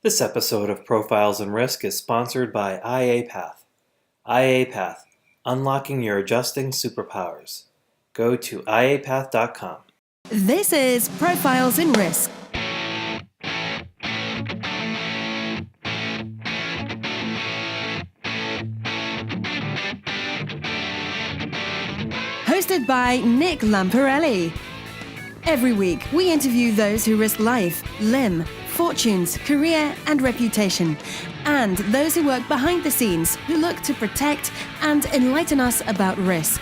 This episode of Profiles in Risk is sponsored by IA Path, unlocking your adjusting superpowers. Go to iapath.com. This is Profiles in Risk. Hosted by Nick Lamparelli. Every week, we interview those who risk life, limb, fortunes, career, and reputation, and those who work behind the scenes who look to protect and enlighten us about risk.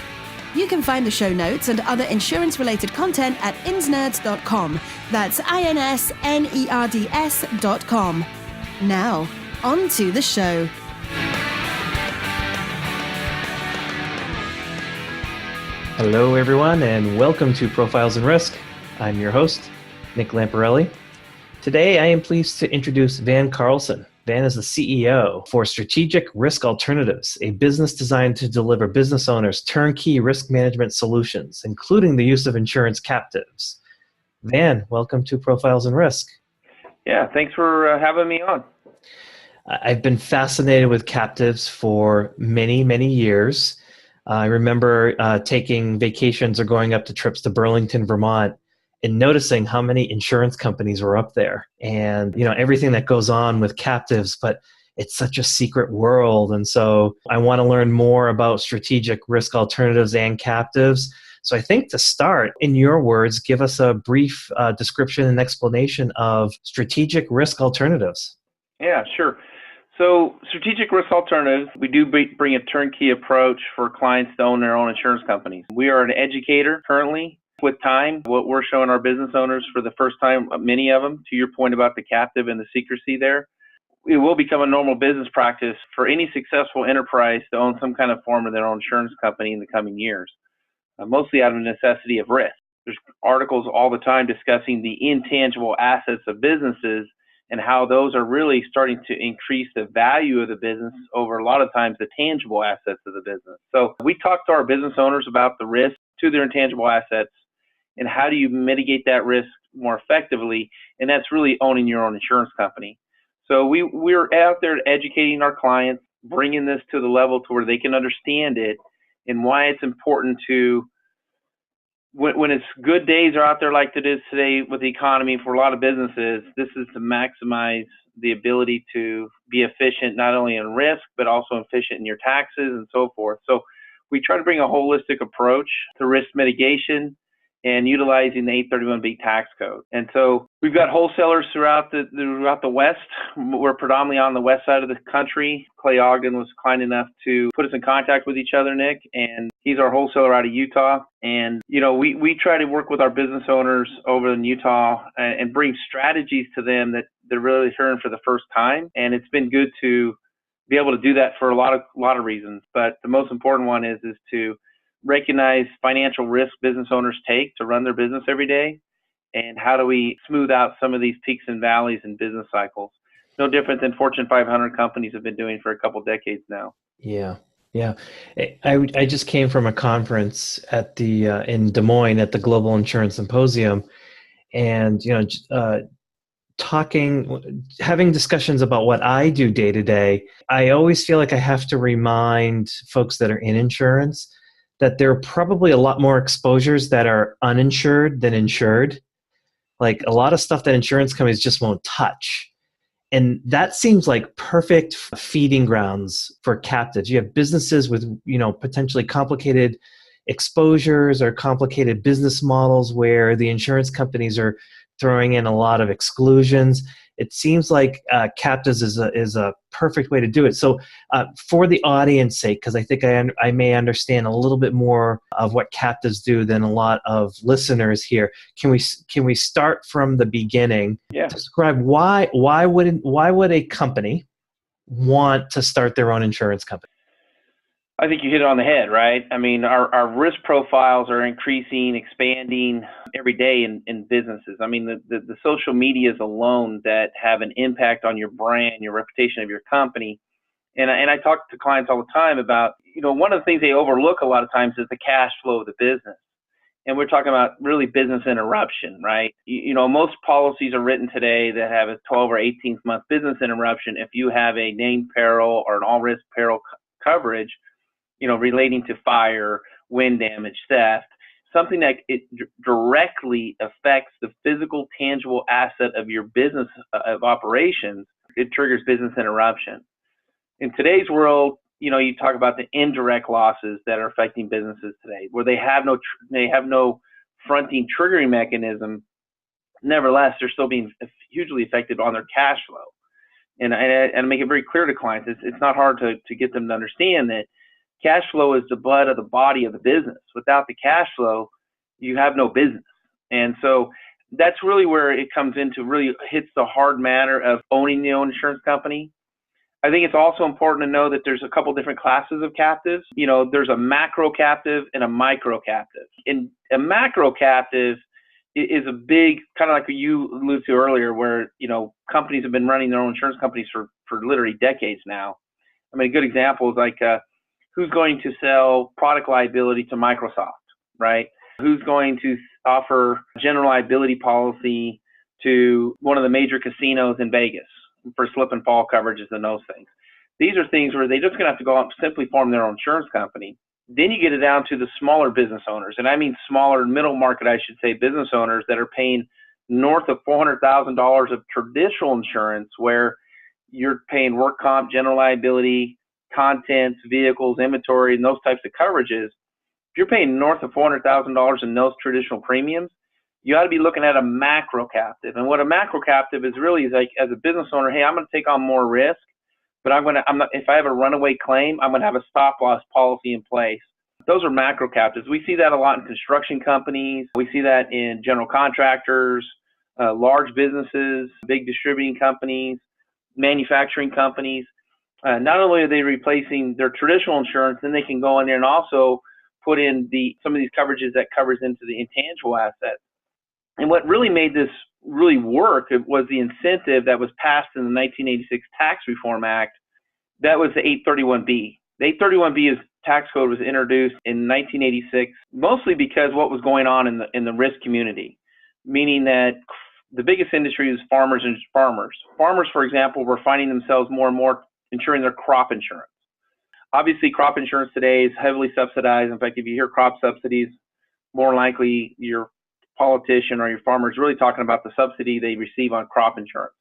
You can find the show notes and other insurance-related content at insnerds.com. That's insnerds.com. Now, on to the show. Hello, everyone, and welcome to Profiles in Risk. I'm your host, Nick Lamparelli. Today, I am pleased to introduce Van Carlson. Van is the CEO for Strategic Risk Alternatives, a business designed to deliver business owners turnkey risk management solutions, including the use of insurance captives. Van, welcome to Profiles in Risk. Yeah, thanks for having me on. I've been fascinated with captives for many, many years. I remember taking vacations or going up to trips to Burlington, Vermont, and noticing how many insurance companies were up there and, everything that goes on with captives, but it's such a secret world. And so I want to learn more about strategic risk alternatives and captives. So I think to start, in your words, give us a brief description and explanation of strategic risk alternatives. Yeah, sure. So strategic risk alternatives, we do bring a turnkey approach for clients to own their own insurance companies. We are an educator currently. With time, what we're showing our business owners for the first time, many of them, to your point about the captive and the secrecy there, it will become a normal business practice for any successful enterprise to own some kind of form of their own insurance company in the coming years, mostly out of necessity of risk. There's articles all the time discussing the intangible assets of businesses and how those are really starting to increase the value of the business over a lot of times the tangible assets of the business. So we talk to our business owners about the risk to their intangible assets and how do you mitigate that risk more effectively, and that's really owning your own insurance company. So we're out there educating our clients, bringing this to the level to where they can understand it and why it's important to, when it's good days are out there like it is today with the economy for a lot of businesses, this is to maximize the ability to be efficient not only in risk, but also efficient in your taxes and so forth. So we try to bring a holistic approach to risk mitigation and utilizing the 831B tax code. And so we've got wholesalers throughout the West. We're predominantly on the west side of the country. Clay Ogden was kind enough to put us in contact with each other, Nick, and he's our wholesaler out of Utah. And, we try to work with our business owners over in Utah and bring strategies to them that they're really hearing for the first time. And it's been good to be able to do that for a lot of reasons. But the most important one is to recognize financial risk business owners take to run their business every day, and how do we smooth out some of these peaks and valleys in business cycles. No different than Fortune 500 companies have been doing for a couple decades now. Yeah. I just came from a conference at the in Des Moines at the Global Insurance Symposium, and having discussions about what I do day to day. I always feel like I have to remind folks that are in insurance that there are probably a lot more exposures that are uninsured than insured. Like a lot of stuff that insurance companies just won't touch. And that seems like perfect feeding grounds for captives. You have businesses with, potentially complicated exposures or complicated business models where the insurance companies are throwing in a lot of exclusions. It seems like captives is a perfect way to do it. So for the audience sake, because I think I may understand a little bit more of what captives do than a lot of listeners here, can we start from the beginning? Yeah. Describe why would a company want to start their own insurance company? I think you hit it on the head, right? I mean, our risk profiles are increasing, expanding every day in businesses. I mean, the social medias alone that have an impact on your brand, your reputation of your company. And I talk to clients all the time about, one of the things they overlook a lot of times is the cash flow of the business. and we're talking about really business interruption, right? Most policies are written today that have a 12 or 18 month business interruption if you have a named peril or an all risk peril coverage, relating to fire, wind damage, theft, something that it directly affects the physical, tangible asset of your business of operations. It triggers business interruption. In today's world, you talk about the indirect losses that are affecting businesses today, where they have no fronting triggering mechanism. Nevertheless, they're still being hugely affected on their cash flow. And I make it very clear to clients, it's not hard to get them to understand that cash flow is the blood of the body of the business. Without the cash flow, you have no business. And so that's really where it comes into, really hits the hard matter of owning your own insurance company. I think it's also important to know that there's a couple different classes of captives. There's a macro captive and a micro captive. And a macro captive is a big, kind of like what you alluded to earlier, where, companies have been running their own insurance companies for literally decades now. I mean, a good example is like, who's going to sell product liability to Microsoft, right? Who's going to offer general liability policy to one of the major casinos in Vegas for slip and fall coverages and those things? These are things where they're just going to have to go out and simply form their own insurance company. Then you get it down to the smaller business owners, and I mean smaller, middle market, I should say, business owners that are paying north of $400,000 of traditional insurance, where you're paying work comp, general liability, contents, vehicles, inventory, and those types of coverages. If you're paying north of $400,000 in those traditional premiums, you ought to be looking at a macro captive. And what a macro captive is really is like, as a business owner, hey, I'm going to take on more risk, but if I have a runaway claim, I'm going to have a stop loss policy in place. Those are macro captives. We see that a lot in construction companies. We see that in general contractors, large businesses, big distributing companies, manufacturing companies. Not only are they replacing their traditional insurance, then they can go in there and also put in some of these coverages that covers into the intangible assets. And what really made this really work was the incentive that was passed in the 1986 Tax Reform Act. That was the 831B. The 831B tax code was introduced in 1986, mostly because what was going on in the risk community, meaning that the biggest industry is farmers and farmers. Farmers, for example, were finding themselves more and more insuring their crop insurance. Obviously, crop insurance today is heavily subsidized. In fact, if you hear crop subsidies, more likely your politician or your farmer is really talking about the subsidy they receive on crop insurance.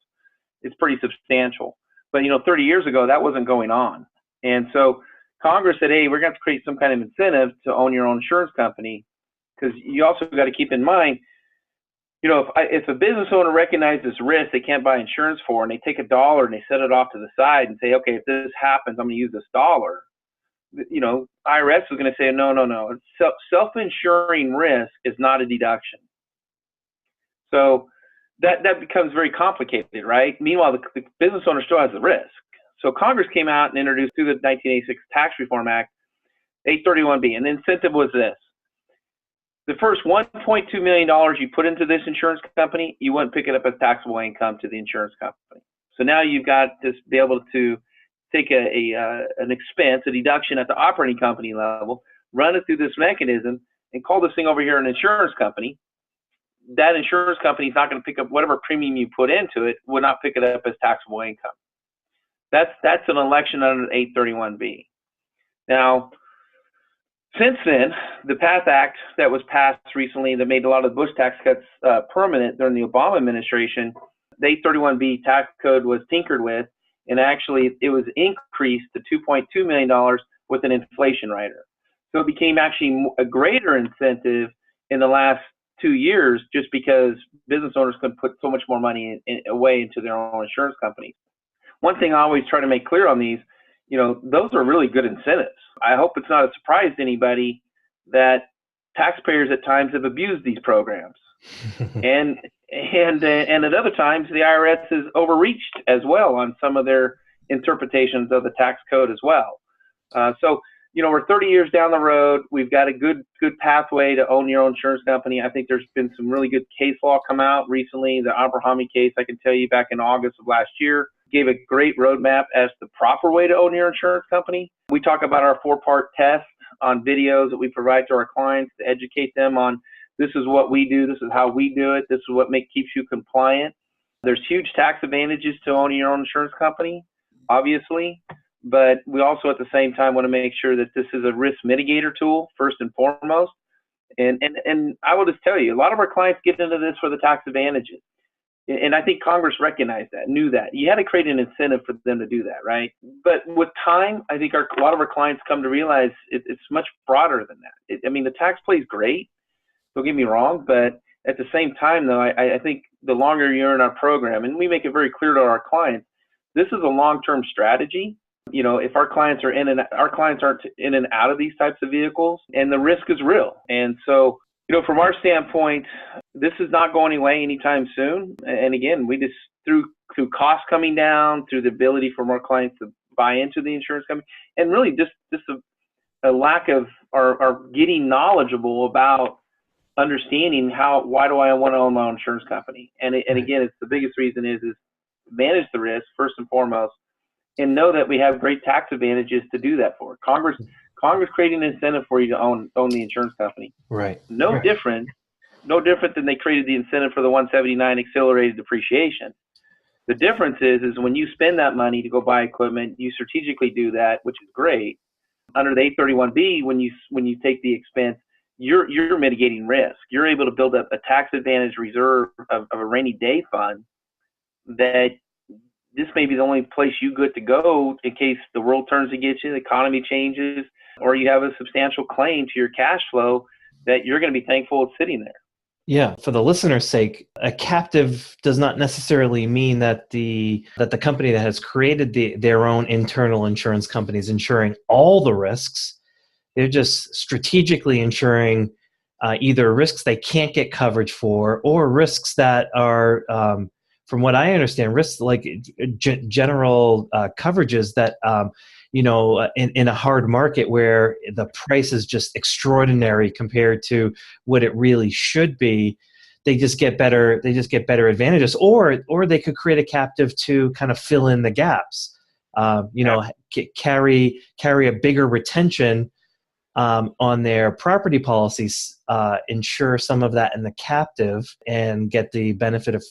It's pretty substantial. But, 30 years ago, that wasn't going on. And so Congress said, hey, we're going to have to create some kind of incentive to own your own insurance company, because you also got to keep in mind, if a business owner recognizes risk they can't buy insurance for, and they take $1 and they set it off to the side and say, okay, if this happens, I'm going to use this $1. IRS is going to say, no. Self-insuring risk is not a deduction. So that becomes very complicated, right? Meanwhile, the business owner still has the risk. So Congress came out and introduced through the 1986 Tax Reform Act, 831B, and the incentive was this. The first $1.2 million you put into this insurance company, you wouldn't pick it up as taxable income to the insurance company. So now you've got to be able to take an expense, a deduction at the operating company level, run it through this mechanism, and call this thing over here an insurance company. That insurance company is not going to pick up whatever premium you put into it, would not pick it up as taxable income. That's an election under 831B. Now, since then, the PATH Act that was passed recently that made a lot of the Bush tax cuts permanent during the Obama administration, the 831B tax code was tinkered with, and actually it was increased to $2.2 million with an inflation rider. So it became actually a greater incentive in the last 2 years, just because business owners could put so much more money away into their own insurance companies. One thing I always try to make clear on these, those are really good incentives. I hope it's not a surprise to anybody that taxpayers at times have abused these programs. and at other times, the IRS has overreached as well on some of their interpretations of the tax code as well. So we're 30 years down the road. We've got a good pathway to own your own insurance company. I think there's been some really good case law come out recently. The Abrahami case, I can tell you, back in August of last year, gave a great roadmap as the proper way to own your insurance company. We talk about our 4-part test on videos that we provide to our clients to educate them on This is what we do. This is how we do it. This is what keeps you compliant. There's huge tax advantages to owning your own insurance company, obviously, but we also at the same time want to make sure that this is a risk mitigator tool first and foremost. And I will just tell you, a lot of our clients get into this for the tax advantages. And I think Congress recognized that, knew that. You had to create an incentive for them to do that, right? But with time, I think a lot of our clients come to realize it's much broader than that. The tax play is great, don't get me wrong, but at the same time, though, I think the longer you're in our program, and we make it very clear to our clients, this is a long-term strategy. If our clients are our clients aren't in and out of these types of vehicles, and the risk is real. And so, from our standpoint, this is not going away anytime soon. And again, we just through costs coming down, through the ability for more clients to buy into the insurance company, and really just a lack of our getting knowledgeable about understanding why do I want to own my own insurance company. And again, it's the biggest reason is manage the risk first and foremost, and know that we have great tax advantages to do that for. Congress creating an incentive for you to own the insurance company. Right. No different than they created the incentive for the 179 accelerated depreciation. The difference is when you spend that money to go buy equipment, you strategically do that, which is great. Under the 831B, when you take the expense, you're mitigating risk. You're able to build up a tax advantage reserve of a rainy day fund that this may be the only place you get to go in case the world turns against you, the economy changes, or you have a substantial claim to your cash flow that you're going to be thankful it's sitting there. Yeah, for the listener's sake, a captive does not necessarily mean that the company that has created their own internal insurance company is insuring all the risks. They're just strategically insuring either risks they can't get coverage for or risks that are, from what I understand, risks like general coverages that, in a hard market where the price is just extraordinary compared to what it really should be, they just get better advantages, or they could create a captive to kind of fill in the gaps, carry a bigger retention on their property policies, insure some of that in the captive and get the benefit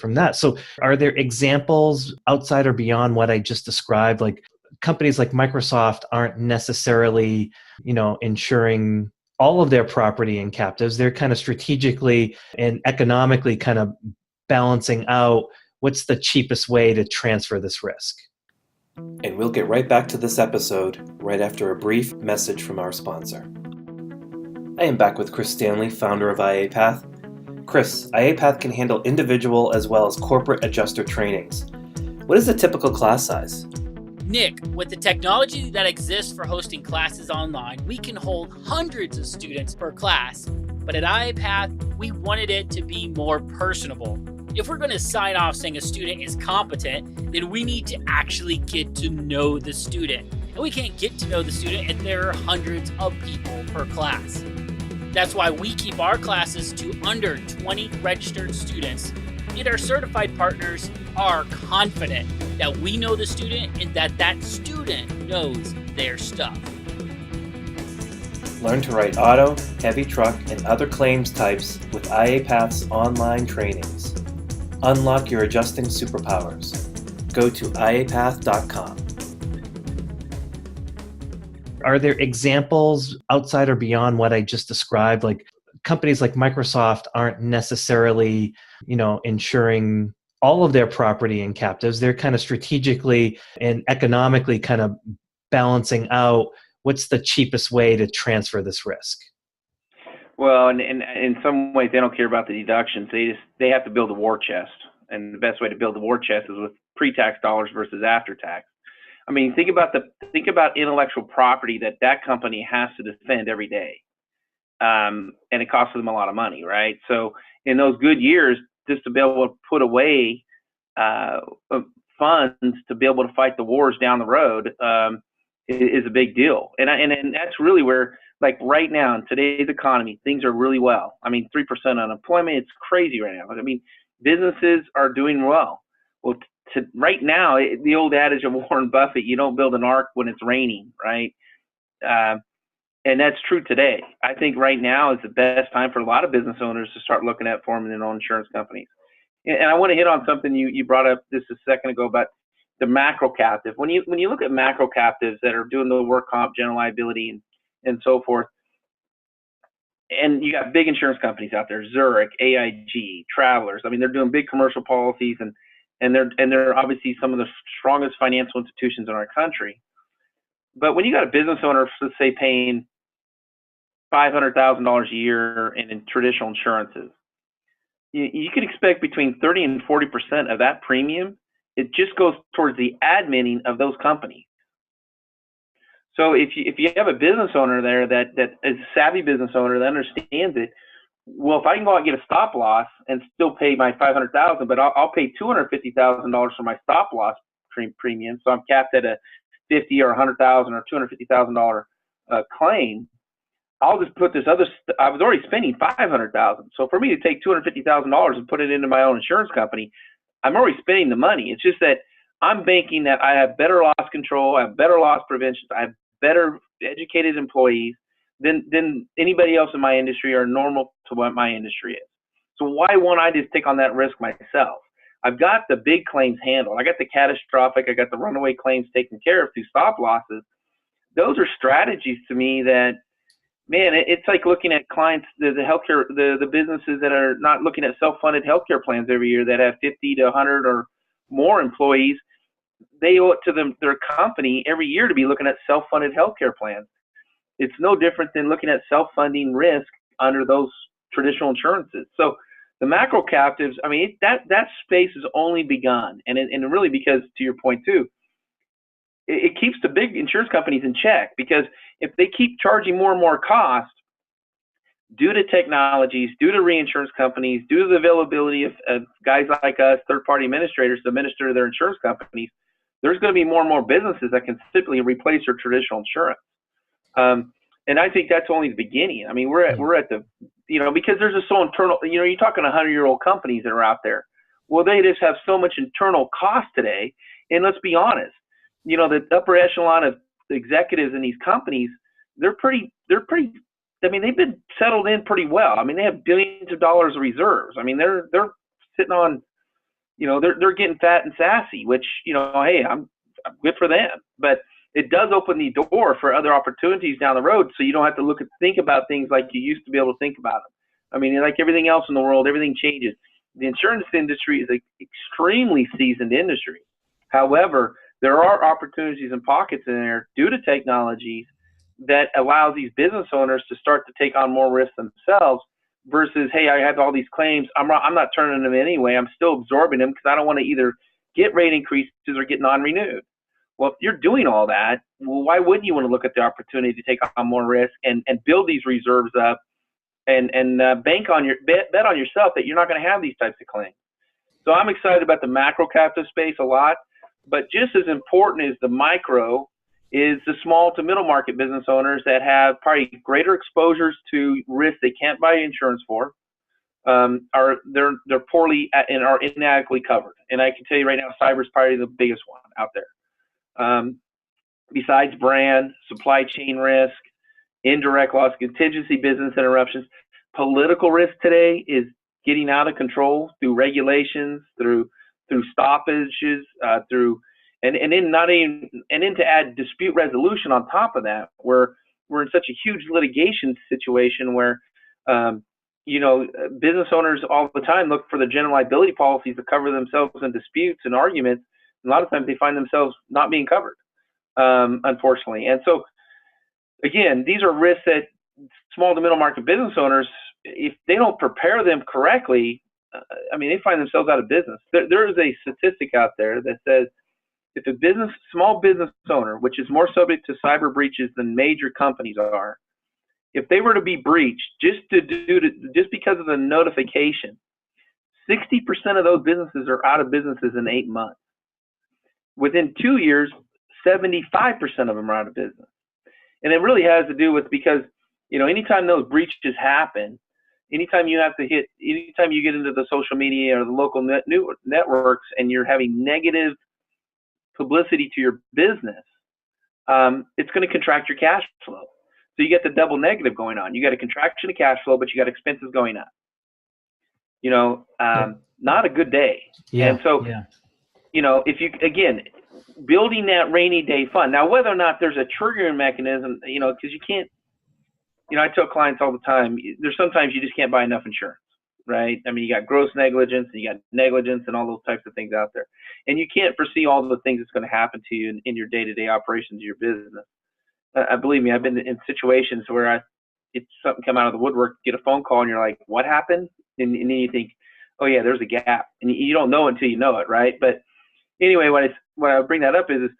from that. So are there examples outside or beyond what I just described? Like companies like Microsoft aren't necessarily, insuring all of their property in captives. They're kind of strategically and economically kind of balancing out what's the cheapest way to transfer this risk. And we'll get right back to this episode right after a brief message from our sponsor. I am back with Chris Stanley, founder of IAPath. Chris, IAPath can handle individual as well as corporate adjuster trainings. What is the typical class size? Nick, with the technology that exists for hosting classes online, we can hold hundreds of students per class. But at IAPath, we wanted it to be more personable. If we're going to sign off saying a student is competent, then we need to actually get to know the student. And we can't get to know the student if there are hundreds of people per class. That's why we keep our classes to under 20 registered students, and our certified partners are confident that we know the student and that student knows their stuff. Learn to write auto, heavy truck, and other claims types with IAPath's online trainings. Unlock your adjusting superpowers. Go to iapath.com. Are there examples outside or beyond what I just described? Like companies like Microsoft aren't necessarily, insuring all of their property in captives. They're kind of strategically and economically kind of balancing out what's the cheapest way to transfer this risk. Well, and in some ways, they don't care about the deductions. They have to build a war chest, and the best way to build a war chest is with pre-tax dollars versus after-tax. I mean, think about intellectual property that company has to defend every day, and it costs them a lot of money, right? So in those good years, just to be able to put away funds to be able to fight the wars down the road is a big deal, and that's really where. Like right now in today's economy, things are really well. I mean, 3% unemployment, it's crazy right now. I mean, businesses are doing well. Well, right now, the old adage of Warren Buffett, you don't build an ark when it's raining, right? And that's true today. I think right now is the best time for a lot of business owners to start looking at forming their own insurance companies. And I want to hit on something you brought up just a second ago about the macro captive. When you look at macro captives that are doing the work comp, general liability, and so forth, and you got big insurance companies out there, Zurich, AIG, Travelers. I mean, they're doing big commercial policies, and they're obviously some of the strongest financial institutions in our country. But when you got a business owner, let's say, paying $500,000 a year in traditional insurances, you can expect between 30 and 40% of that premium. It just goes towards the adminning of those companies. So if you have a business owner there that is a savvy business owner that understands it, well, if I can go out and get a stop loss and still pay my $500,000, but I'll pay $250,000 for my stop loss premium, so I'm capped at a $50,000 or $100,000 or $250,000 claim. I'll just put this other. I was already spending $500,000, so for me to take $250,000 and put it into my own insurance company, I'm already spending the money. It's just that I'm banking that I have better loss control, I have better loss prevention, I have better educated employees than anybody else in my industry or normal to what my industry is. So why won't I just take on that risk myself? I've got the big claims handled. I got the catastrophic, I got the runaway claims taken care of through stop losses. Those are strategies to me that, man, it's like looking at clients, the healthcare, the businesses that are not looking at self-funded healthcare plans every year that have 50 to 100 or more employees. They owe it to their company every year to be looking at self-funded healthcare plans. It's no different than looking at self-funding risk under those traditional insurances. So the macro captives, I mean, that space has only begun, and really, because to your point too, it keeps the big insurance companies in check, because if they keep charging more and more cost due to technologies, due to reinsurance companies, due to the availability of guys like us, third-party administrators to administer their insurance companies, there's going to be more and more businesses that can simply replace their traditional insurance. And I think that's only the beginning. I mean, we're at the, because there's just so internal, you're talking 100-year-old companies that are out there. Well, they just have so much internal cost today. And let's be honest, the upper echelon of executives in these companies, they're pretty, I mean, they've been settled in pretty well. I mean, they have billions of dollars of reserves. I mean, they're sitting on, they're getting fat and sassy, which, hey, I'm good for them. But it does open the door for other opportunities down the road, so you don't have to think about things like you used to be able to think about them. I mean, like everything else in the world, everything changes. The insurance industry is an extremely seasoned industry. However, there are opportunities and pockets in there due to technologies that allows these business owners to start to take on more risk themselves versus, hey, I have all these claims. I'm not turning them anyway. I'm still absorbing them because I don't want to either get rate increases or get non-renewed. Well, if you're doing all that, well, why wouldn't you want to look at the opportunity to take on more risk and build these reserves up and bet on yourself that you're not going to have these types of claims? So I'm excited about the macro captive space a lot, but just as important as the micro is the small to middle market business owners that have probably greater exposures to risk they can't buy insurance for. They're poorly and are inadequately covered. And I can tell you right now, cyber is probably the biggest one out there. Besides brand, supply chain risk, indirect loss, contingency, business interruptions, political risk today is getting out of control through regulations, through stoppages, and then to add dispute resolution on top of that, where we're in such a huge litigation situation where business owners all the time look for the general liability policies to cover themselves in disputes and arguments. A lot of times they find themselves not being covered, unfortunately. And so, again, these are risks that small to middle market business owners, if they don't prepare them correctly, they find themselves out of business. There is a statistic out there that says if a small business owner, which is more subject to cyber breaches than major companies are, if they were to be breached just because of the notification, 60% of those businesses are out of businesses in 8 months. Within 2 years, 75% of them are out of business. And it really has to do with because, anytime those breaches happen, anytime you get into the social media or the local networks and you're having negative publicity to your business, it's going to contract your cash flow. So you get the double negative going on. You got a contraction of cash flow, but you got expenses going up. Not a good day. Yeah. And so, if you, again, building that rainy day fund. Now, whether or not there's a triggering mechanism, because you can't, I tell clients all the time, there's sometimes you just can't buy enough insurance, right? I mean, you got gross negligence, and you got negligence, and all those types of things out there. And you can't foresee all the things that's going to happen to you in your day-to-day operations of your business. Believe me, I've been in situations where it's something come out of the woodwork, get a phone call, and you're like, what happened? And then you think, oh yeah, there's a gap. And you don't know until you know it, right? But anyway, when I bring that up is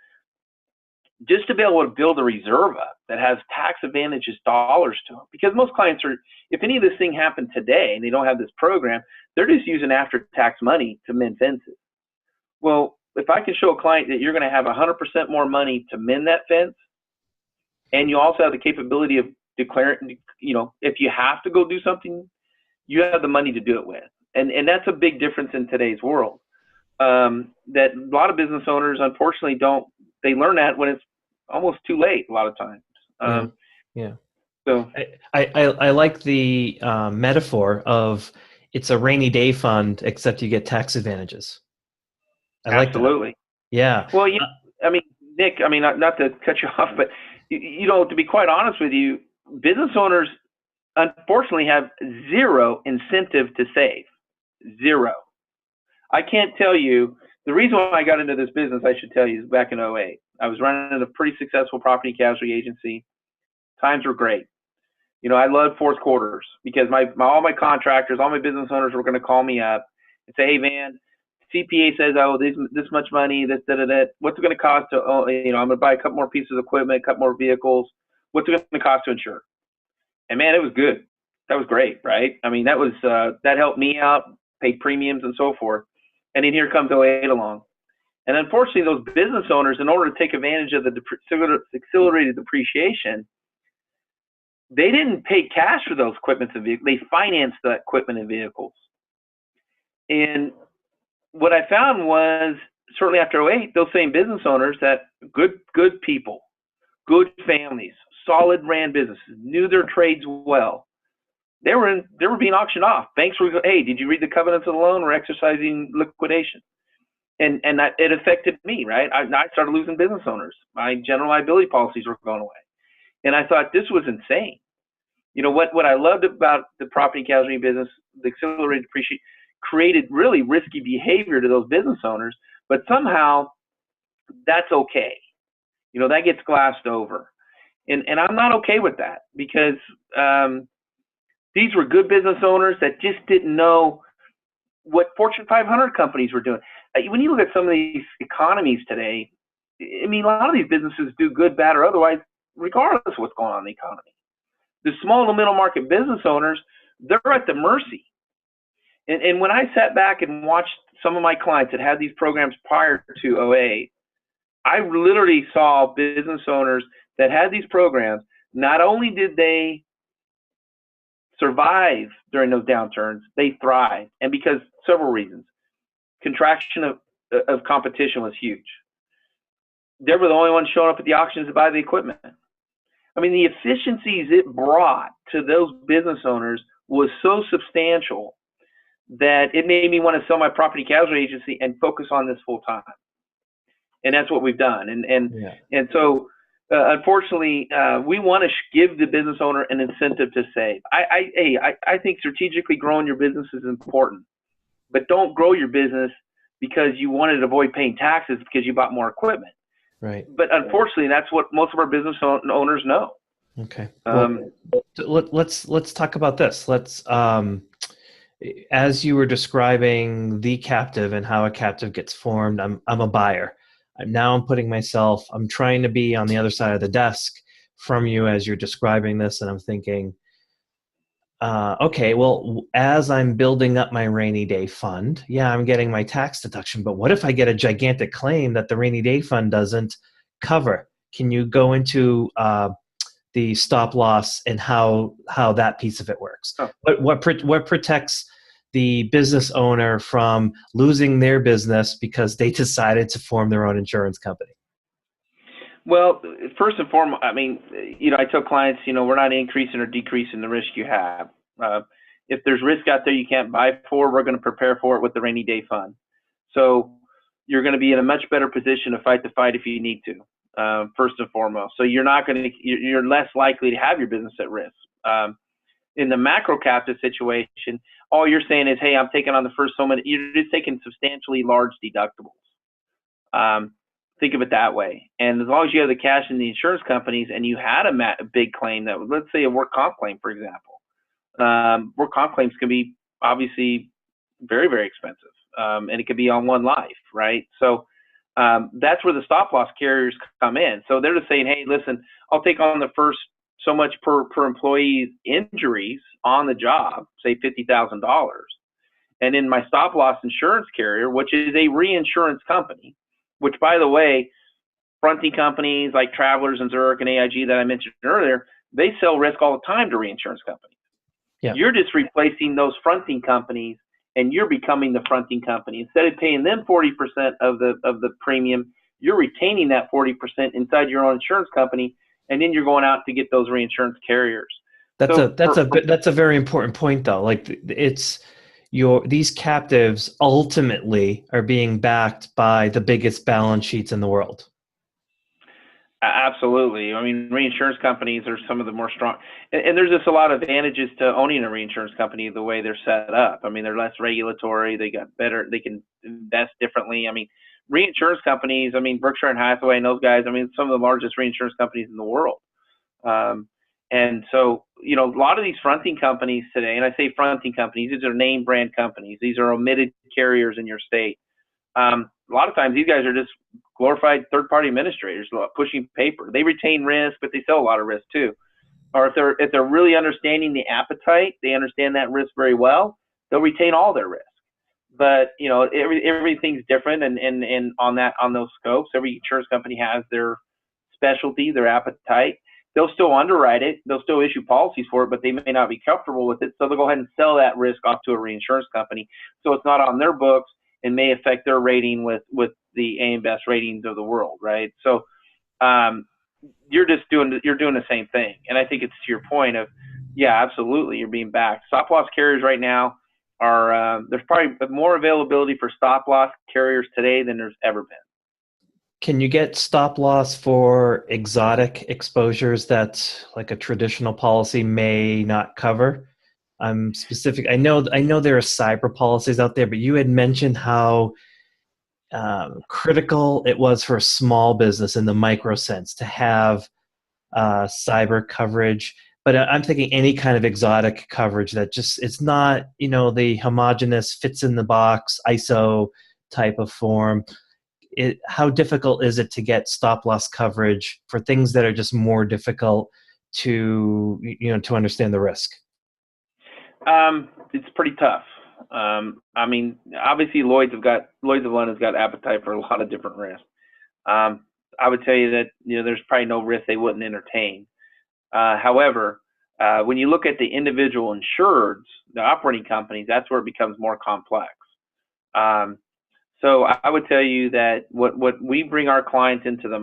just to be able to build a reserve up that has tax advantages dollars to them. Because most clients are, if any of this thing happened today and they don't have this program, they're just using after-tax money to mend fences. Well, if I can show a client that you're going to have 100% more money to mend that fence, and you also have the capability of declaring, if you have to go do something, you have the money to do it with. And that's a big difference in today's world. That a lot of business owners, unfortunately, they learn that when it's almost too late a lot of times. So I like the metaphor of it's a rainy day fund, except you get tax advantages. Absolutely. Like that. Yeah. Well, Nick, not to cut you off, but to be quite honest with you, business owners unfortunately have zero incentive to save. Zero. I can't tell you, the reason why I got into this business, I should tell you, is back in 2008. I was running a pretty successful property casualty agency. Times were great. I loved fourth quarters because all my contractors, all my business owners were going to call me up and say, hey, man, CPA says, oh, this much money, what's it going to cost to, I'm going to buy a couple more pieces of equipment, a couple more vehicles. What's it going to cost to insure? And man, it was good. That was great, right? I mean, that helped me out, paid premiums and so forth. And then here comes 2008 along. And unfortunately, those business owners, in order to take advantage of the accelerated depreciation, they didn't pay cash for those equipment and vehicles. They financed the equipment and vehicles. And what I found was, certainly after 2008, those same business owners, that good people, good families, solid ran businesses, knew their trades well, they were being auctioned off. Banks were, hey, did you read the covenants of the loan? We're exercising liquidation. And that, it affected me, right? I started losing business owners. My general liability policies were going away. And I thought this was insane. What I loved about the property casualty business, the accelerated depreciation, created really risky behavior to those business owners, but somehow that's okay. That gets glassed over. And I'm not okay with that because these were good business owners that just didn't know what Fortune 500 companies were doing. When you look at some of these economies today, a lot of these businesses do good, bad, or otherwise, regardless of what's going on in the economy. The small and middle market business owners, they're at the mercy. And when I sat back and watched some of my clients that had these programs prior to 2008, I literally saw business owners that had these programs. Not only did they survive during those downturns, they thrived. And because several reasons. Contraction of competition was huge. They were the only ones showing up at the auctions to buy the equipment. The efficiencies it brought to those business owners was so substantial that it made me want to sell my property casualty agency and focus on this full time. And that's what we've done. And so unfortunately, we want to give the business owner an incentive to save. I think strategically growing your business is important, but don't grow your business because you wanted to avoid paying taxes because you bought more equipment. Right. But unfortunately, that's what most of our business owners know. Okay. Let's talk about this. As you were describing the captive and how a captive gets formed, I'm a buyer. I'm trying to be on the other side of the desk from you as you're describing this, and I'm thinking, okay, well, as I'm building up my rainy day fund, yeah, I'm getting my tax deduction, but what if I get a gigantic claim that the rainy day fund doesn't cover? Can you go into the stop loss and how that piece of it works? Oh. What protects the business owner from losing their business because they decided to form their own insurance company? Well, first and foremost, I mean, I tell clients, we're not increasing or decreasing the risk you have. If there's risk out there you can't buy for, we're going to prepare for it with the rainy day fund. So you're going to be in a much better position to fight the fight if you need to, first and foremost. So you're less likely to have your business at risk. In the macro captive situation, all you're saying is, hey, I'm taking on the first so many. You're just taking substantially large deductibles. Think of it that way. And as long as you have the cash in the insurance companies and you had a big claim that, let's say a work comp claim, for example, work comp claims can be obviously very, very expensive. And it could be on one life, right? So that's where the stop loss carriers come in. So they're just saying, hey, listen, I'll take on the first so much per employee injuries on the job, say $50,000. And in my stop loss insurance carrier, which is a reinsurance company, which, by the way, fronting companies like Travelers and Zurich and AIG that I mentioned earlier, they sell risk all the time to reinsurance companies. Yeah. You're just replacing those fronting companies, and you're becoming the fronting company. Instead of paying them 40% of the premium, you're retaining that 40% inside your own insurance company, and then you're going out to get those reinsurance carriers. That's a very important point, though. Like, it's these captives ultimately are being backed by the biggest balance sheets in the world. Absolutely. I mean, reinsurance companies are some of the more strong, and there's just a lot of advantages to owning a reinsurance company the way they're set up. I mean, they're less regulatory. They can invest differently. I mean, reinsurance companies, I mean, Berkshire and Hathaway and those guys, I mean, some of the largest reinsurance companies in the world. And so, a lot of these fronting companies today, and I say fronting companies, these are name brand companies. These are omitted carriers in your state. A lot of times these guys are just glorified third-party administrators pushing paper. They retain risk, but they sell a lot of risk too. Or if they're really understanding the appetite, they understand that risk very well, they'll retain all their risk. But everything's different, and on those scopes, every insurance company has their specialty, their appetite. They'll still underwrite it, they'll still issue policies for it, but they may not be comfortable with it, so they'll go ahead and sell that risk off to a reinsurance company. So it's not on their books and may affect their rating with the AM Best ratings of the world, right? So you're doing the same thing, and I think it's to your point of, yeah, absolutely, you're being backed. Stop loss carriers right now are there's probably more availability for stop loss carriers today than there's ever been. Can you get stop loss for exotic exposures that like a traditional policy may not cover? I'm specific. I know there are cyber policies out there, but you had mentioned how critical it was for a small business in the micro sense to have cyber coverage. But I'm thinking any kind of exotic coverage that just, it's not, the homogeneous fits in the box ISO type of form. How difficult is it to get stop loss coverage for things that are just more difficult to understand the risk? It's pretty tough. I mean, obviously Lloyd's of London has got appetite for a lot of different risks. I would tell you that there's probably no risk they wouldn't entertain. However, when you look at the individual insureds, the operating companies, that's where it becomes more complex. So I would tell you that what we bring our clients into the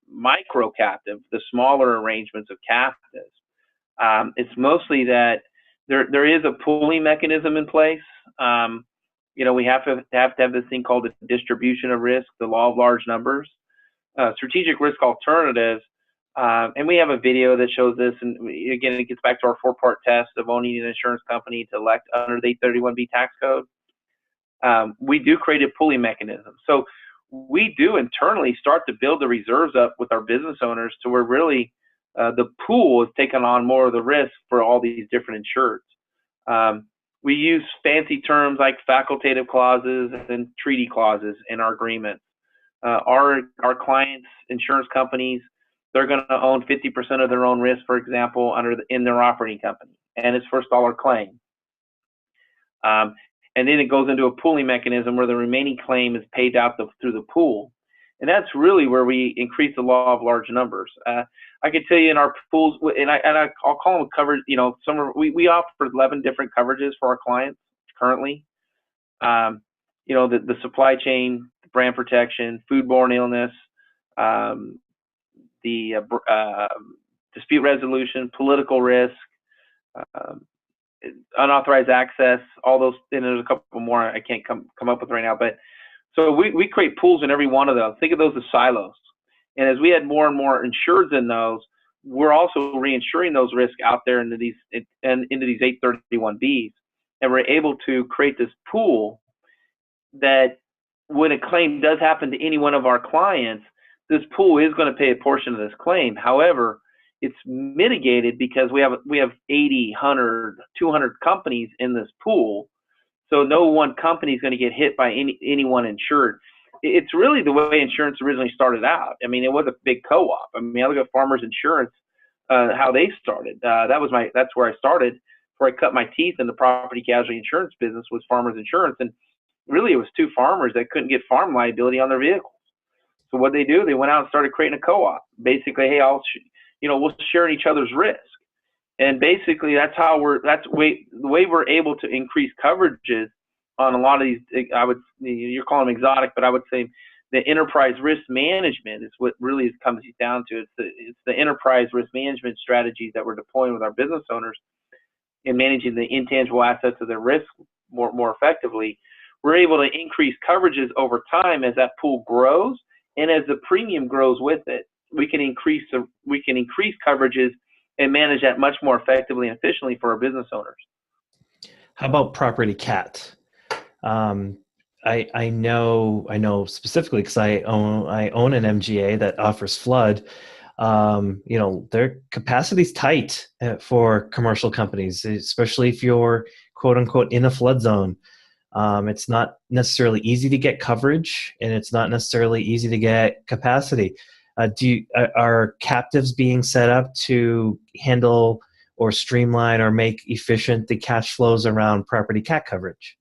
micro captive, the smaller arrangements of captives, it's mostly that there is a pooling mechanism in place. We have to have this thing called the distribution of risk, the law of large numbers. Strategic risk alternatives, and we have a video that shows this. And again, it gets back to our 4-part test of owning an insurance company to elect under the 831B tax code. We do create a pooling mechanism. So we do internally start to build the reserves up with our business owners to where really the pool is taking on more of the risk for all these different insureds. We use fancy terms like facultative clauses and treaty clauses in our agreements. Our clients, insurance companies, they're going to own 50% of their own risk, for example, in their operating company, and it's first dollar claim. And then it goes into a pooling mechanism where the remaining claim is paid out through the pool. And that's really where we increase the law of large numbers. I could tell you in our pools, I'll call them covered, we offer 11 different coverages for our clients currently. The supply chain, brand protection, foodborne illness, dispute resolution, political risk, uh, unauthorized access, all those, and there's a couple more I can't come up with right now. But so we create pools in every one of those. Think of those as silos. And as we add more and more insureds in those, we're also reinsuring those risks out there into these 831Bs. And we're able to create this pool that when a claim does happen to any one of our clients, this pool is going to pay a portion of this claim. However, it's mitigated because we have 80, 100, 200 companies in this pool. So no one company is going to get hit by any one insured. It's really the way insurance originally started out. I mean, it was a big co-op. I mean, I look at Farmers Insurance, how they started. That's where I started. Where I cut my teeth in the property casualty insurance business was Farmers Insurance, and really it was two farmers that couldn't get farm liability on their vehicles. So what they do, they went out and started creating a co-op. Basically, hey, we'll share each other's risk. And basically, that's the way we're able to increase coverages on a lot of these. You're calling them exotic, but I would say the enterprise risk management is what really comes down to. It's the enterprise risk management strategies that we're deploying with our business owners in managing the intangible assets of their risk more effectively. We're able to increase coverages over time as that pool grows, and as the premium grows with it, we can increase coverages and manage that much more effectively and efficiently for our business owners. How about property cat? I know specifically because I own an MGA that offers flood. Their capacity is tight for commercial companies, especially if you're quote unquote in a flood zone. It's not necessarily easy to get coverage, and it's not necessarily easy to get capacity. Are captives being set up to handle or streamline or make efficient the cash flows around property cat coverage?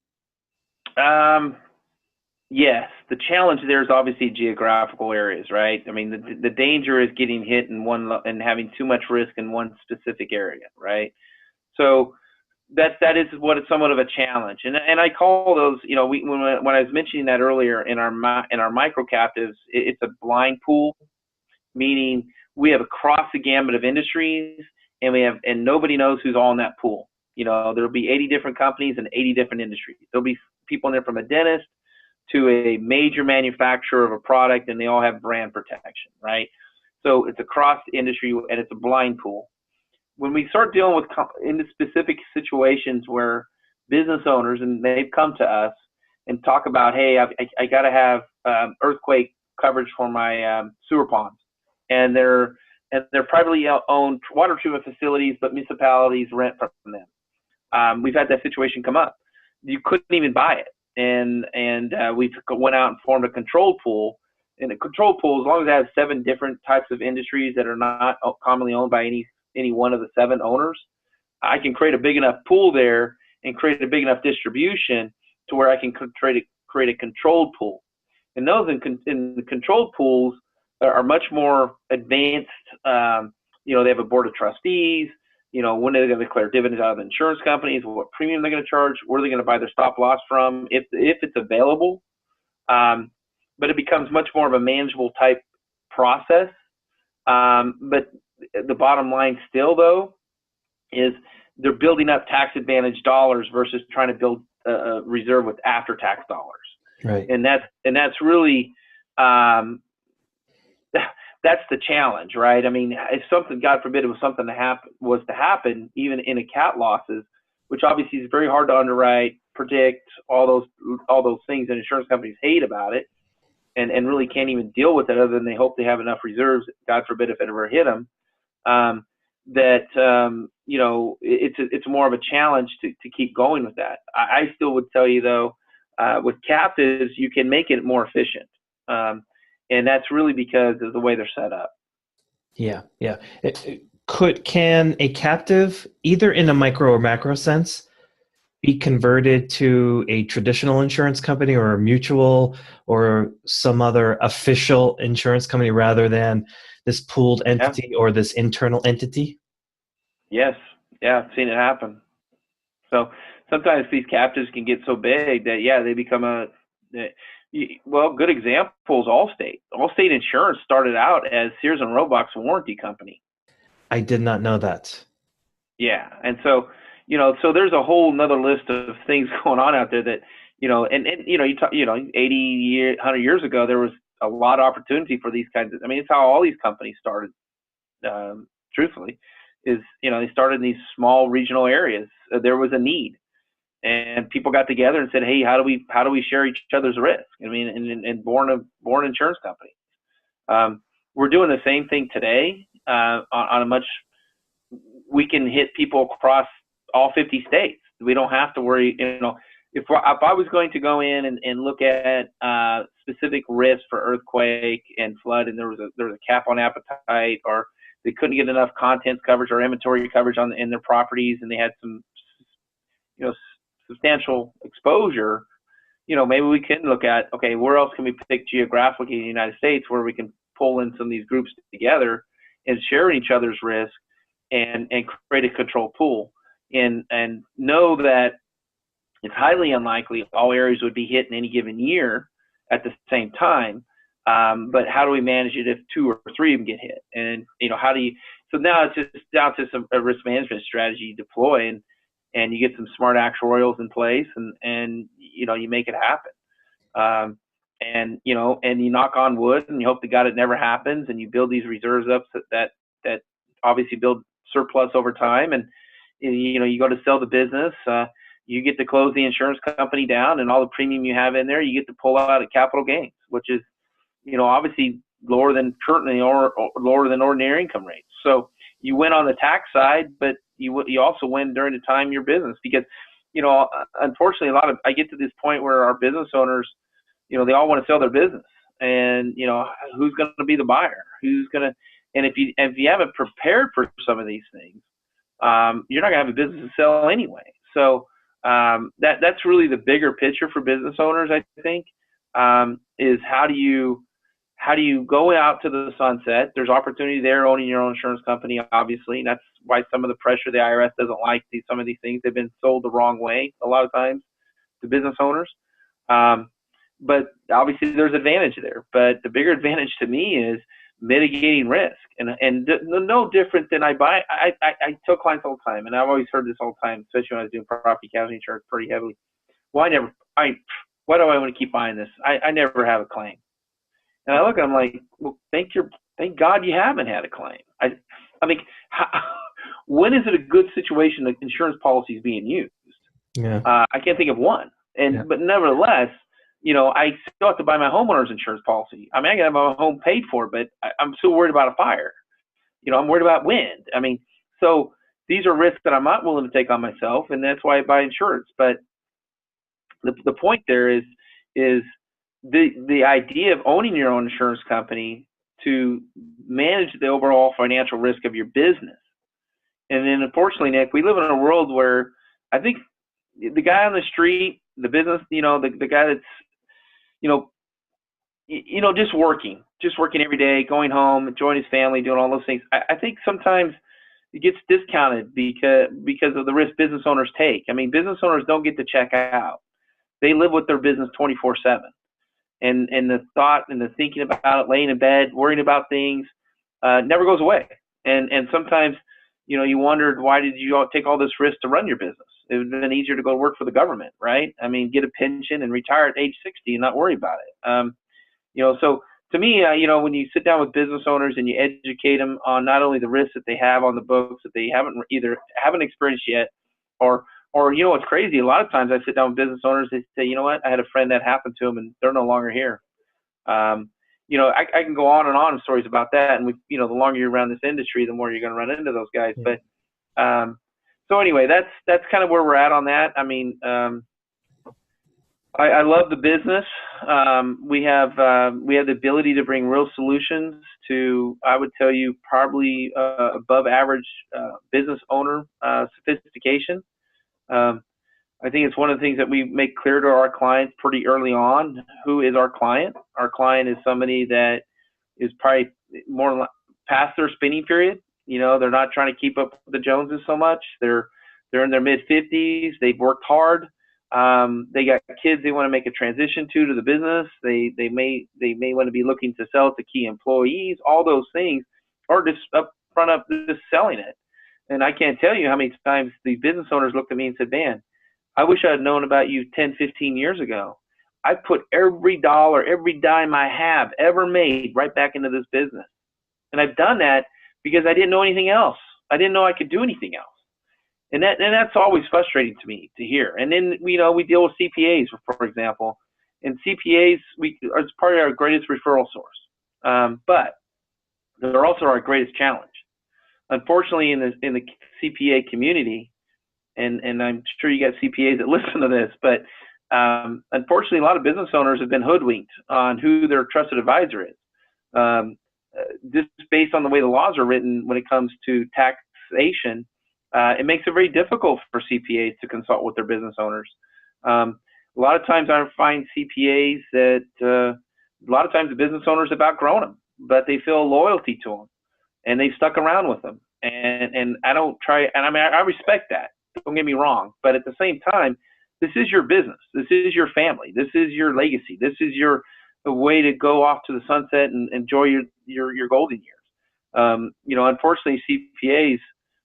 Yes. The challenge there is obviously geographical areas, right? I mean, the danger is getting hit in one and having too much risk in one specific area, right? So that is what is somewhat of a challenge, and I call those, when I was mentioning that earlier in our micro captives, it's a blind pool, meaning we have across the gamut of industries, and nobody knows who's all in that pool. There'll be 80 different companies and 80 different industries. There'll be people in there from a dentist to a major manufacturer of a product, and they all have brand protection, right? So it's across the industry, and it's a blind pool. When we start dealing with into specific situations where business owners, and they've come to us and talk about, hey, I got to have earthquake coverage for my sewer ponds, and they're privately owned water treatment facilities, but municipalities rent from them. We've had that situation come up. You couldn't even buy it, and we went out and formed a control pool. And the control pool, as long as it has 7 different types of industries that are not commonly owned by any one of the 7 owners, I can create a big enough pool there and create a big enough distribution to where I can create a controlled pool. And those in the controlled pools are much more advanced. They have a board of trustees. When are they going to declare dividends out of the insurance companies? What premium they're going to charge? Where are they going to buy their stop loss from? If it's available, but it becomes much more of a manageable type process. But the bottom line still, though, is they're building up tax advantage dollars versus trying to build a reserve with after tax dollars. Right. And that's really that's the challenge, right? I mean, if something, God forbid, it was something was to happen, even in a cat losses, which obviously is very hard to underwrite, predict, all those things that insurance companies hate about it, and really can't even deal with it other than they hope they have enough reserves, God forbid, if it ever hit them. It's more of a challenge to keep going with that. I still would tell you, though, with captives, you can make it more efficient. And that's really because of the way they're set up. Yeah. Can a captive, either in a micro or macro sense, be converted to a traditional insurance company or a mutual or some other official insurance company rather than this pooled entity or this internal entity? Yes. Yeah, I've seen it happen. So sometimes these captives can get so big that, they become Well, good example is Allstate. Allstate Insurance started out as Sears and Roebuck's warranty company. I did not know that. Yeah, and so so there's a whole nother list of things going on out there that and you talk 100 years ago there was a lot of opportunity for these kinds of. I mean, it's how all these companies started. Truthfully, is they started in these small regional areas. There was a need, and people got together and said, "Hey, how do we share each other's risk?" I mean, and born insurance company. We're doing the same thing today on a much. We can hit people across all 50 states. We don't have to worry. If I was going to go in and look at specific risks for earthquake and flood, and there was a cap on appetite, or they couldn't get enough contents coverage or inventory coverage in their properties, and they had some substantial exposure, maybe we can look at, okay, where else can we pick geographically in the United States where we can pull in some of these groups together and share each other's risk and create a control pool, and know that it's highly unlikely all areas would be hit in any given year at the same time. But how do we manage it if 2 or 3 of them get hit? And how do you? So now it's just down to a risk management strategy you deploy, and you get some smart actuarials in place, and you make it happen. And you knock on wood, and you hope to God it never happens, and you build these reserves up that obviously build surplus over time, and you go to sell the business, you get to close the insurance company down, and all the premium you have in there, you get to pull out at capital gains, which is obviously lower than currently or lower than ordinary income rates. So you win on the tax side, but you also win during the time of your business, because unfortunately I get to this point where our business owners, they all want to sell their business, and who's going to be the buyer, and if you haven't prepared for some of these things, you're not going to have a business to sell anyway. So that's really the bigger picture for business owners, I think, is how do you go out to the sunset? There's opportunity there owning your own insurance company, obviously, and that's why some of the pressure the IRS doesn't like some of these things. They've been sold the wrong way a lot of times to business owners. But obviously there's advantage there. But the bigger advantage to me is mitigating risk, and no different than I tell clients all the time, and I've always heard this all the time, especially when I was doing property casualty insurance pretty heavily. Why do I want to keep buying this? I never have a claim. And I look at them like, well, thank God you haven't had a claim. I mean, when is it a good situation that insurance policy is being used? Yeah. I can't think of one. But nevertheless, I still have to buy my homeowner's insurance policy. I mean, I can have my home paid for, but I'm still worried about a fire. I'm worried about wind. I mean, so these are risks that I'm not willing to take on myself, and that's why I buy insurance. But the point there is the idea of owning your own insurance company to manage the overall financial risk of your business. And then, unfortunately, Nick, we live in a world where I think the guy on the street, the business, the guy that's, just working every day, going home, enjoying his family, doing all those things. I think sometimes it gets discounted because of the risk business owners take. I mean, business owners don't get to check out. They live with their business 24/7. And the thought and the thinking about it, laying in bed, worrying about things, never goes away. And sometimes, you wondered, why did you take all this risk to run your business? It would have been easier to go work for the government, right? I mean, get a pension and retire at age 60 and not worry about it. So to me, when you sit down with business owners and you educate them on not only the risks that they have on the books that they haven't experienced yet, or what's crazy, a lot of times I sit down with business owners, they say, you know what, I had a friend that happened to them and they're no longer here. I can go on and on with stories about that. And the longer you're around this industry, the more you're going to run into those guys. Yeah. But, so anyway, that's kind of where we're at on that. I mean, I love the business. We have the ability to bring real solutions to, I would tell you, probably above average business owner sophistication. I think it's one of the things that we make clear to our clients pretty early on. Who is our client? Our client is somebody that is probably more past their spinning period. They're not trying to keep up with the Joneses so much. They're in their mid-50s. They've worked hard. They got kids they want to make a transition to the business. They may want to be looking to sell to key employees. All those things, or just up front up just selling it. And I can't tell you how many times the business owners looked at me and said, "Man, I wish I had known about you 10, 15 years ago. I put every dollar, every dime I have ever made right back into this business. And I've done that because I didn't know anything else. I didn't know I could do anything else." And that's always frustrating to me to hear. And then we deal with CPAs, for example, and CPAs it's part of our greatest referral source, but they're also our greatest challenge. Unfortunately, in the CPA community, and I'm sure you got CPAs that listen to this, but unfortunately, a lot of business owners have been hoodwinked on who their trusted advisor is. Just based on the way the laws are written when it comes to taxation, it makes it very difficult for CPAs to consult with their business owners. A lot of times I find CPAs that a lot of times the business owners have outgrown them, but they feel loyalty to them, and they've stuck around with them. And I don't try, and I respect that. Don't get me wrong, but at the same time, this is your business. This is your family. This is your legacy. This is your way to go off to the sunset and enjoy your golden years. Unfortunately, CPAs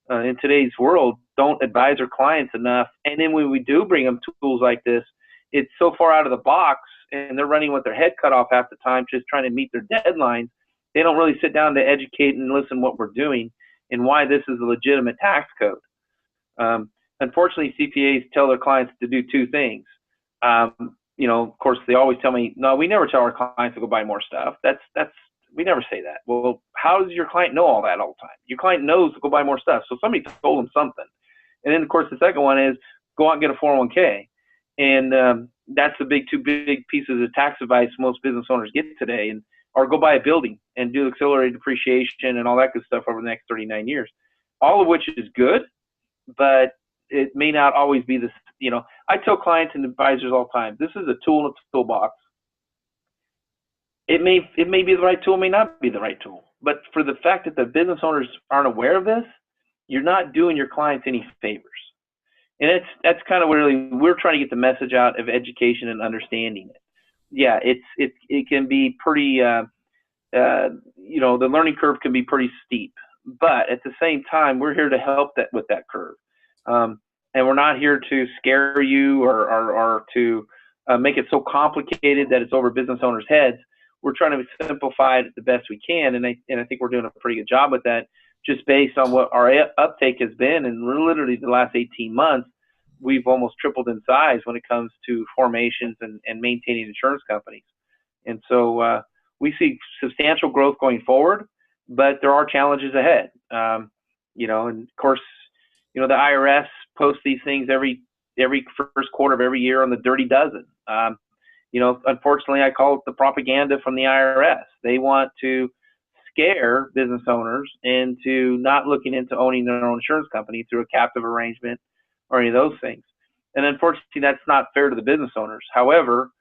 in today's world don't advise their clients enough. And then when we do bring them tools like this, it's so far out of the box, and they're running with their head cut off half the time, just trying to meet their deadlines. They don't really sit down to educate and listen what we're doing and why this is a legitimate tax code. Unfortunately, CPAs tell their clients to do two things. Of course, they always tell me, "No, we never tell our clients to go buy more stuff." We never say that. Well, how does your client know all that all the time? Your client knows to go buy more stuff, so somebody told them something. And then, of course, the second one is go out and get a 401k. And that's the two big pieces of tax advice most business owners get today. Or go buy a building and do accelerated depreciation and all that good stuff over the next 39 years, all of which is good, but it may not always be this. I tell clients and advisors all the time, this is a tool in a toolbox. It may be the right tool, may not be the right tool. But for the fact that the business owners aren't aware of this, you're not doing your clients any favors. And that's kind of really, we're trying to get the message out of education and understanding it. Yeah, it can be pretty, the learning curve can be pretty steep. But at the same time, we're here to help with that curve. And we're not here to scare you or to make it so complicated that it's over business owners' heads. We're trying to simplify it the best we can, and I think we're doing a pretty good job with that, just based on what our uptake has been. And literally the last 18 months, we've almost tripled in size when it comes to formations and maintaining insurance companies. And so we see substantial growth going forward, but there are challenges ahead. And of course, the IRS posts these things every first quarter of every year on the Dirty Dozen. Unfortunately, I call it the propaganda from the IRS. They want to scare business owners into not looking into owning their own insurance company through a captive arrangement or any of those things. And unfortunately, that's not fair to the business owners. However,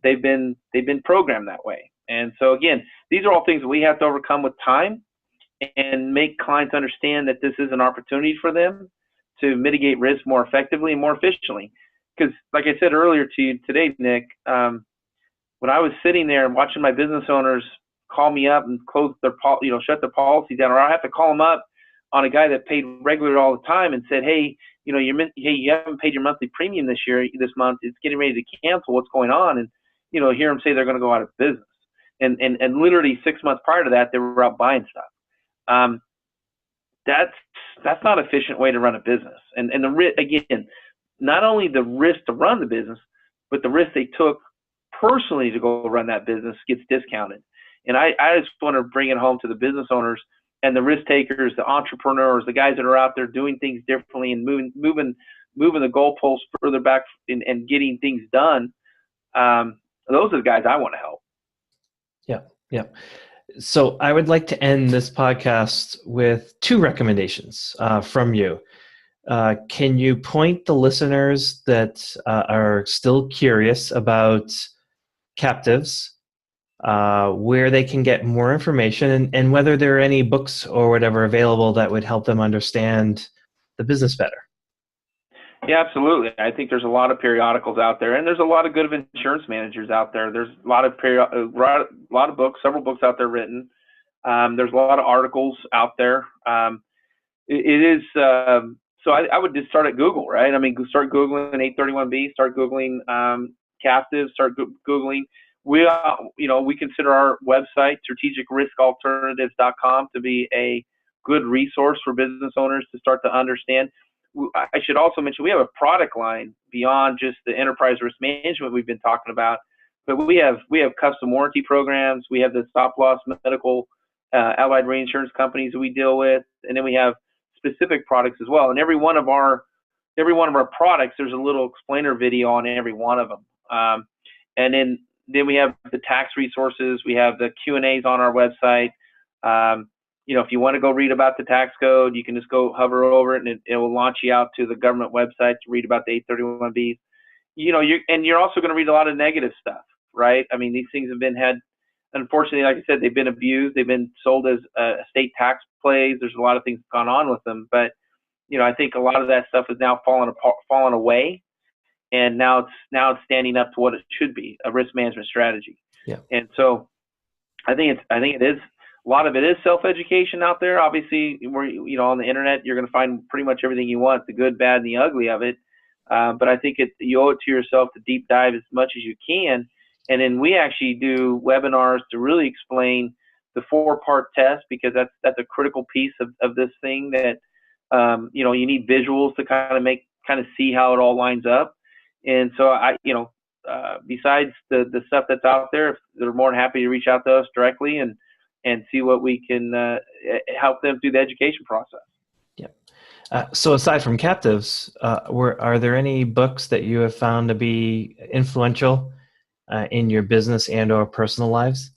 they've been programmed that way. And so again, these are all things that we have to overcome with time and make clients understand that this is an opportunity for them to mitigate risk more effectively and more efficiently. Because like I said earlier to you today, Nick, when I was sitting there and watching my business owners call me up and close their, shut their policy down, or I have to call them up on a guy that paid regular all the time and said, "Hey, you haven't paid your monthly premium this month. It's getting ready to cancel. What's going on?" And hear them say they're going to go out of business. And literally 6 months prior to that, they were out buying stuff. That's not an efficient way to run a business. And again, not only the risk to run the business, but the risk they took personally to go run that business gets discounted. And I just want to bring it home to the business owners and the risk takers, the entrepreneurs, the guys that are out there doing things differently and moving the goalposts further back and getting things done. Those are the guys I want to help. Yeah. So I would like to end this podcast with two recommendations from you. Can you point the listeners that are still curious about captives, where they can get more information, and whether there are any books or whatever available that would help them understand the business better? Yeah, absolutely. I think there's a lot of periodicals out there, and there's a lot of good insurance managers out there. There's a lot of books, several books out there written. There's a lot of articles out there. It is so I would just start at Google, right? I mean, start Googling 831B, start Googling captives, start Googling. We consider our website, strategicriskalternatives.com, to be a good resource for business owners to start to understand. I should also mention we have a product line beyond just the enterprise risk management we've been talking about, but we have custom warranty programs. We have the stop loss medical allied reinsurance companies that we deal with, and then we have specific products as well. And every one of our products, there's a little explainer video on every one of them. And then we have the tax resources. We have the Q&As on our website. If you want to go read about the tax code, you can just go hover over it, and it will launch you out to the government website to read about the 831Bs. You're also going to read a lot of negative stuff, right? I mean, these things have been unfortunately, like I said, they've been abused. They've been sold as state tax plays. There's a lot of things gone on with them, but I think a lot of that stuff is now fallen away, and now it's standing up to what it should be, a risk management strategy. Yeah. And so I think it is. A lot of it is self-education out there. Obviously, on the internet, you're going to find pretty much everything you want, the good, bad, and the ugly of it. But I think you owe it to yourself to deep dive as much as you can. And then we actually do webinars to really explain the 4-part test, because that's a critical piece of this thing that, you need visuals to kind of see how it all lines up. And so besides the stuff that's out there, they're more than happy to reach out to us directly and see what we can help them through the education process. Yeah. So aside from captives, are there any books that you have found to be influential in your business and or personal lives?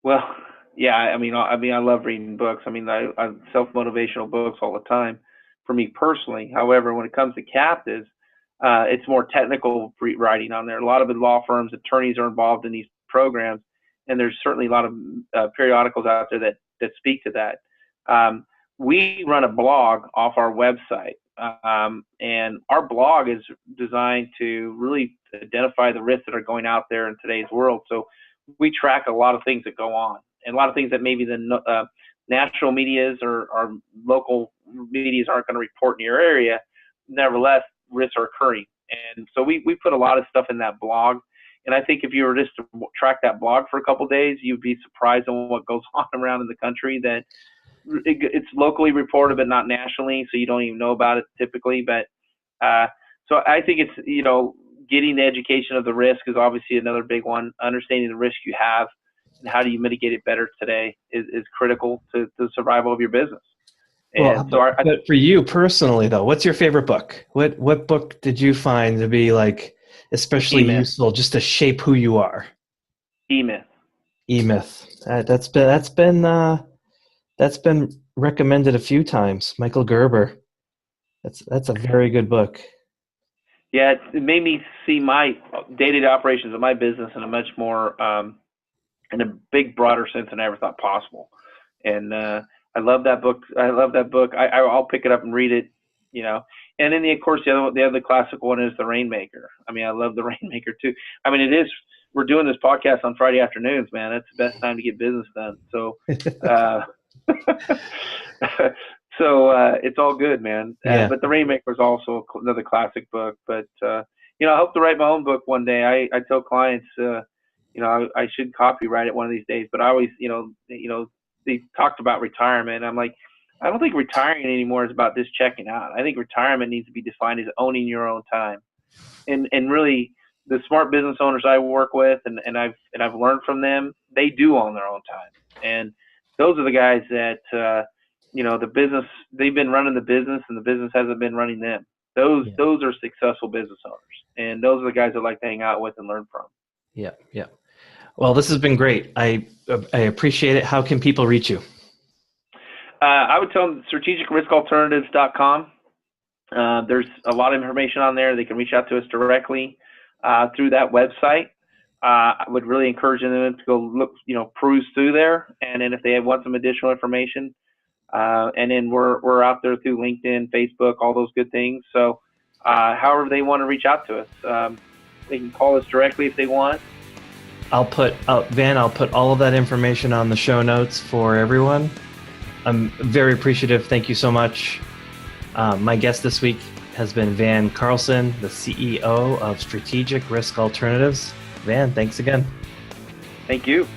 Well, yeah. I mean, I love reading books. I mean, I self-motivational books all the time for me personally. However, when it comes to captives, it's more technical writing on there. A lot of the law firms, attorneys are involved in these programs, and there's certainly a lot of periodicals out there that speak to that. We run a blog off our website, and our blog is designed to really identify the risks that are going out there in today's world. So we track a lot of things that go on, and a lot of things that maybe the national medias or local medias aren't going to report in your area. Nevertheless, risks are occurring. And so we put a lot of stuff in that blog. And I think if you were just to track that blog for a couple of days, you'd be surprised on what goes on around in the country, that it's locally reported, but not nationally. So you don't even know about it typically. But so I think it's, getting the education of the risk is obviously another big one. Understanding the risk you have and how do you mitigate it better today is critical to the survival of your business. Well, but for you personally, though, what's your favorite book? What book did you find to be especially useful just to shape who you are? E-Myth. E-Myth. That's been recommended a few times. Michael Gerber. That's a very good book. Yeah, it made me see my day-to-day operations of my business in a much more in a big, broader sense than I ever thought possible. And I love that book. I'll pick it up and read it, And then, of course, the other classic one is The Rainmaker. I mean, I love The Rainmaker too. I mean, we're doing this podcast on Friday afternoons, man. That's the best time to get business done. So, it's all good, man. Yeah. But The Rainmaker is also another classic book. But I hope to write my own book one day. I tell clients, I should copyright it one of these days. But I always, they talked about retirement. I'm like, I don't think retiring anymore is about just checking out. I think retirement needs to be defined as owning your own time. And really, the smart business owners I work with, and I've learned from them, they do own their own time. And those are the guys that the business, they've been running the business, and the business hasn't been running them. Those are successful business owners, and those are the guys I like to hang out with and learn from. Yeah. Well, this has been great. I appreciate it. How can people reach you? I would tell them strategicriskalternatives.com. There's a lot of information on there. They can reach out to us directly through that website. I would really encourage them to go look, peruse through there. And then if they want some additional information, And then we're out there through LinkedIn, Facebook, all those good things. So however they want to reach out to us, they can call us directly if they want. Van, I'll put all of that information on the show notes for everyone. I'm very appreciative. Thank you so much. My guest this week has been Van Carlson, the CEO of Strategic Risk Alternatives. Van, thanks again. Thank you.